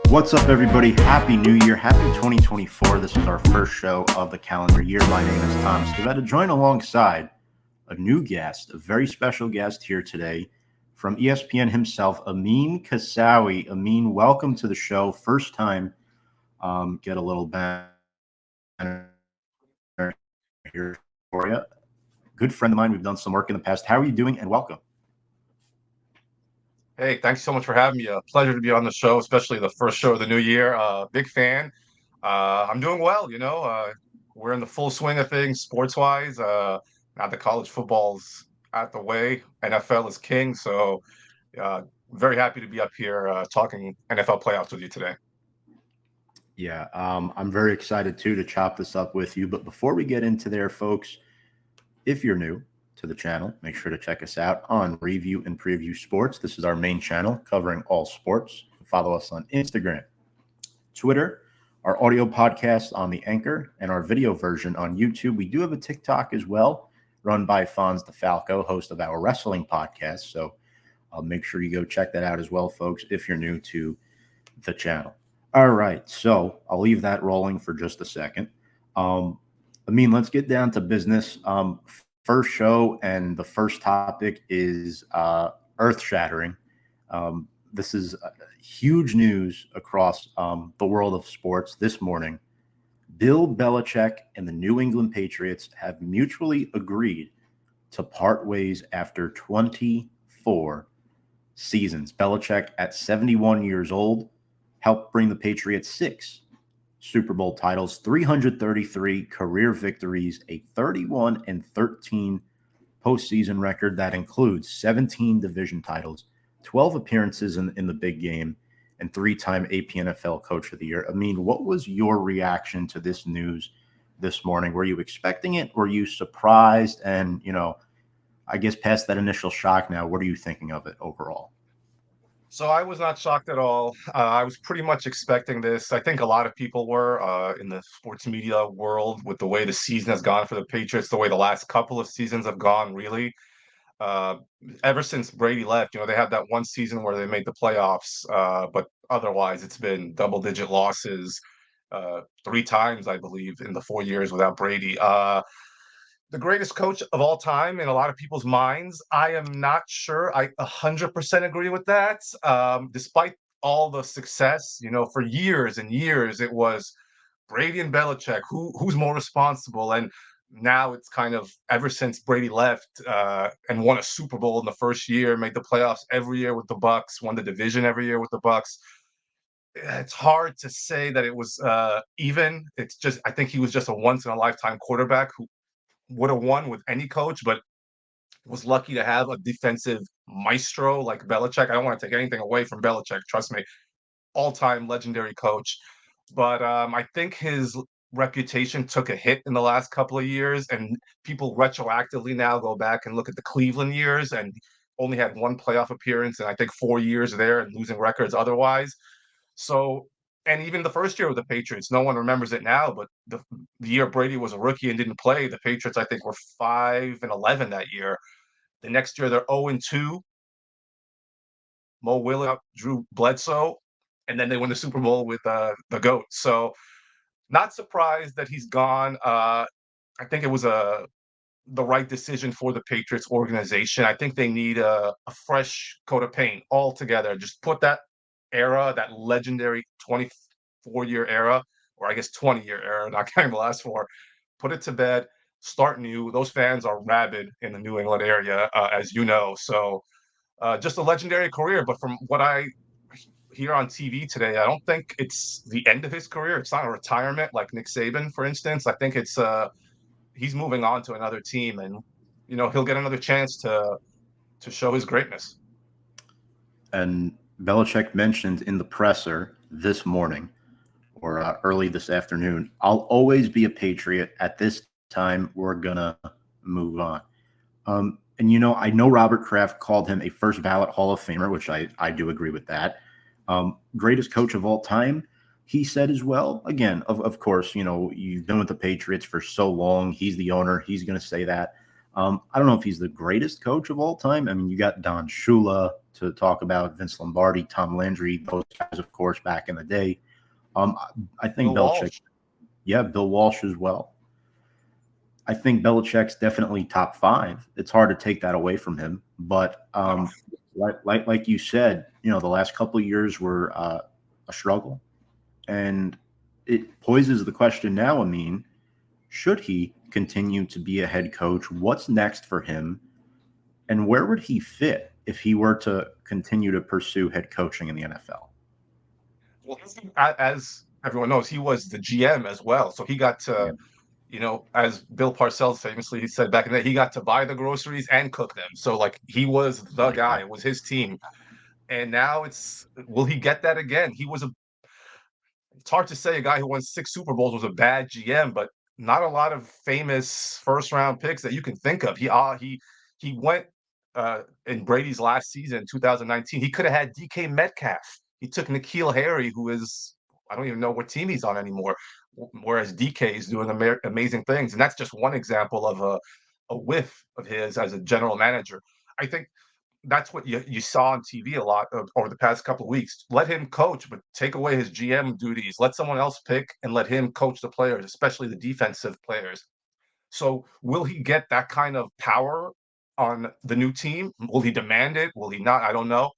What's up, everybody? Happy New Year. Happy 2024. This is our first show of the calendar year. My name is Tom Scavetta, joined alongside a new guest, a very special guest here today from ESPN himself, Amine Kasawi. Amine, welcome to the show. First time, get a little banner here for you. Good friend of mine. We've done some work in the past. How are you doing? And welcome. Hey, thanks so much for having me. A pleasure to be on the show, especially the first show of the new year. Big fan. I'm doing well, we're in the full swing of things sports-wise. Now that college football's out the way, NFL is king. So, uh, very happy to be up here talking NFL playoffs with you today. Yeah, I'm very excited too to chop this up with you. But before we get into there, folks, if you're new to the channel, make sure to check us out on Review and Preview Sports. This is our main channel covering all sports. Follow us on Instagram, Twitter, our audio podcast on the Anchor, and our video version on YouTube. We do have a TikTok as well, run by Fonz DeFalco, host of our wrestling podcast. So make sure you go check that out as well, folks, if you're new to the channel. All right, so I'll leave that rolling for just a second. Let's get down to business. First show and the first topic is earth-shattering. This is huge news across the world of sports this morning. Bill Belichick and the New England Patriots have mutually agreed to part ways after 24 seasons. Belichick, at 71 years old, helped bring the Patriots 6 Super Bowl titles, 333 career victories, a 31-13 postseason record that includes 17 division titles, 12 appearances in the big game, and 3-time AP NFL Coach of the Year. Amine, what was your reaction to this news this morning? Were you expecting it? Were you surprised? And, I guess past that initial shock now, what are you thinking of it overall? So I was not shocked at all. I was pretty much expecting this. I think a lot of people were in the sports media world with the way the season has gone for the Patriots, the way the last couple of seasons have gone, really. Uh, Ever since Brady left, they had that one season where they made the playoffs, but otherwise it's been double-digit losses 3 times, I believe, in the 4 years without Brady. The greatest coach of all time in a lot of people's minds. I am not sure I 100% agree with that. Despite all the success, for years and years, it was Brady and Belichick. Who's more responsible? And now it's kind of ever since Brady left and won a Super Bowl in the first year, made the playoffs every year with the Bucks, won the division every year with the Bucks. It's hard to say that it was even. It's just I think he was just a once in a lifetime quarterback who would have won with any coach, but was lucky to have a defensive maestro like Belichick. I don't want to take anything away from Belichick. Trust me, all-time legendary coach. But I think his reputation took a hit in the last couple of years, and people retroactively now go back and look at the Cleveland years and only had one playoff appearance, and I think 4 years there and losing records otherwise. So, and even the first year with the Patriots, no one remembers it now, but the year Brady was a rookie and didn't play, the Patriots, I think, were 5-11 that year. The next year, they're 0-2. Mo Willis, Drew Bledsoe, and then they win the Super Bowl with the GOAT. So, not surprised that he's gone. I think it was the right decision for the Patriots organization. I think they need a fresh coat of paint altogether. Just put that era, that legendary 24-year era, or I guess 20-year era, not counting the last 4, put it to bed, start new. Those fans are rabid in the New England area, as you know. So just a legendary career. But from what I hear on TV today, I don't think it's the end of his career. It's not a retirement like Nick Saban, for instance. I think it's he's moving on to another team, and he'll get another chance to show his greatness. And Belichick mentioned in the presser this morning or early this afternoon, I'll always be a Patriot. At this time, we're going to move on. I know Robert Kraft called him a first ballot Hall of Famer, which I do agree with that. Greatest coach of all time, he said as well. Again, of course, you've been with the Patriots for so long. He's the owner. He's going to say that. I don't know if he's the greatest coach of all time. I mean, you got Don Shula to talk about, Vince Lombardi, Tom Landry, those guys, of course, back in the day. Um, I think Bill Belichick, Walsh. yeah, Bill Walsh as well. I think Belichick's definitely top five. It's hard to take that away from him, but Oh, like you said, the last couple of years were a struggle, and it poses the question now. I mean, should he continue to be a head coach? What's next for him, and where would he fit if he were to continue to pursue head coaching in the NFL? well, as everyone knows, he was the GM as well, so he got Yeah, to, as Bill Parcells famously said back in the day, he got to buy the groceries and cook them. So like he was I the like guy, that. it was his team. And now will he get that again? It's hard to say a guy who won 6 Super Bowls was a bad GM, but not a lot of famous first round picks that you can think of. He went in Brady's last season, 2019. He could have had DK Metcalf. He took N'Keal Harry, who is, I don't even know what team he's on anymore. Whereas DK is doing amazing things, and that's just one example of a whiff of his as a general manager. I think that's what you saw on TV a lot over the past couple of weeks. Let him coach, but take away his GM duties. Let someone else pick and let him coach the players, especially the defensive players. So, will he get that kind of power on the new team? Will he demand it? Will he not? I don't know.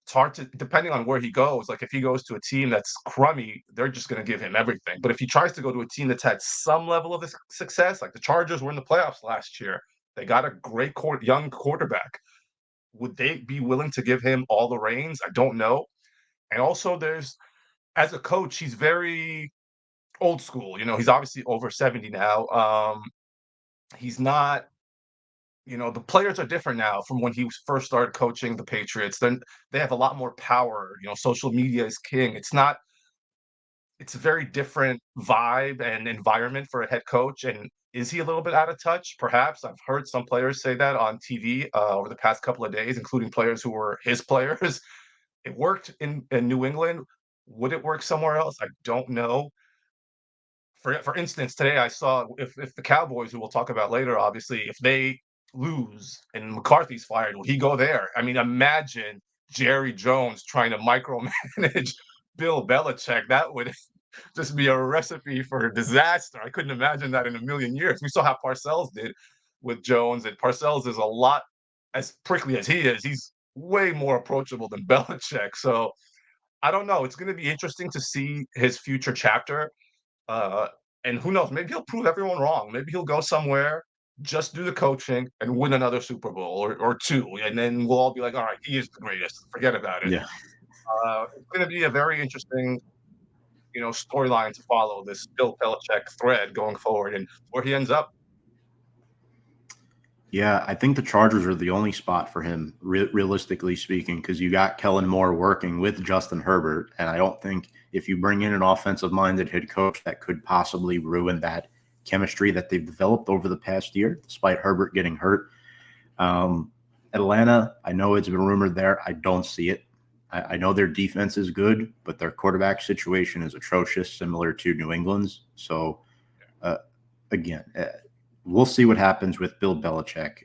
It's hard to, depending on where he goes. Like if he goes to a team that's crummy, they're just going to give him everything. But if he tries to go to a team that's had some level of success, like the Chargers were in the playoffs last year, they got a great young quarterback. Would they be willing to give him all the reins? I don't know. And also, as a coach, he's very old school. He's obviously over 70 now. He's not, the players are different now from when he first started coaching the Patriots. Then they have a lot more power. Social media is king. It's a very different vibe and environment for a head coach. And is he a little bit out of touch? Perhaps. I've heard some players say that on TV over the past couple of days, including players who were his players. It worked in New England. Would it work somewhere else? I don't know. For instance, today I saw if the Cowboys, who we'll talk about later, obviously, if they lose and McCarthy's fired, will he go there? I mean, imagine Jerry Jones trying to micromanage Bill Belichick. That would just be a recipe for disaster. I couldn't imagine that in a million years. We saw how Parcells did with Jones, and Parcells is a lot as prickly as he is. He's way more approachable than Belichick. So I don't know. It's going to be interesting to see his future chapter. Uh, and who knows? Maybe he'll prove everyone wrong. Maybe he'll go somewhere, just do the coaching, and win another Super Bowl or two, and then we'll all be like, "All right, he is the greatest. Forget about it." Yeah. It's going to be a very interesting, storyline to follow, this Bill Belichick thread going forward, and where he ends up. Yeah, I think the Chargers are the only spot for him, realistically speaking, because you got Kellen Moore working with Justin Herbert, and I don't think if you bring in an offensive-minded head coach, that could possibly ruin that chemistry that they've developed over the past year, despite Herbert getting hurt. Atlanta, I know it's been rumored there. I don't see it. I know their defense is good, but their quarterback situation is atrocious, similar to New England's. So, uh, again, we'll see what happens with Bill Belichick.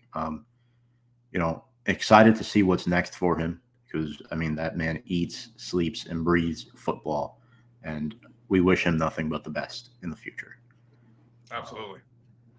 Excited to see what's next for him because, I mean, that man eats, sleeps, and breathes football. And we wish him nothing but the best in the future. Absolutely.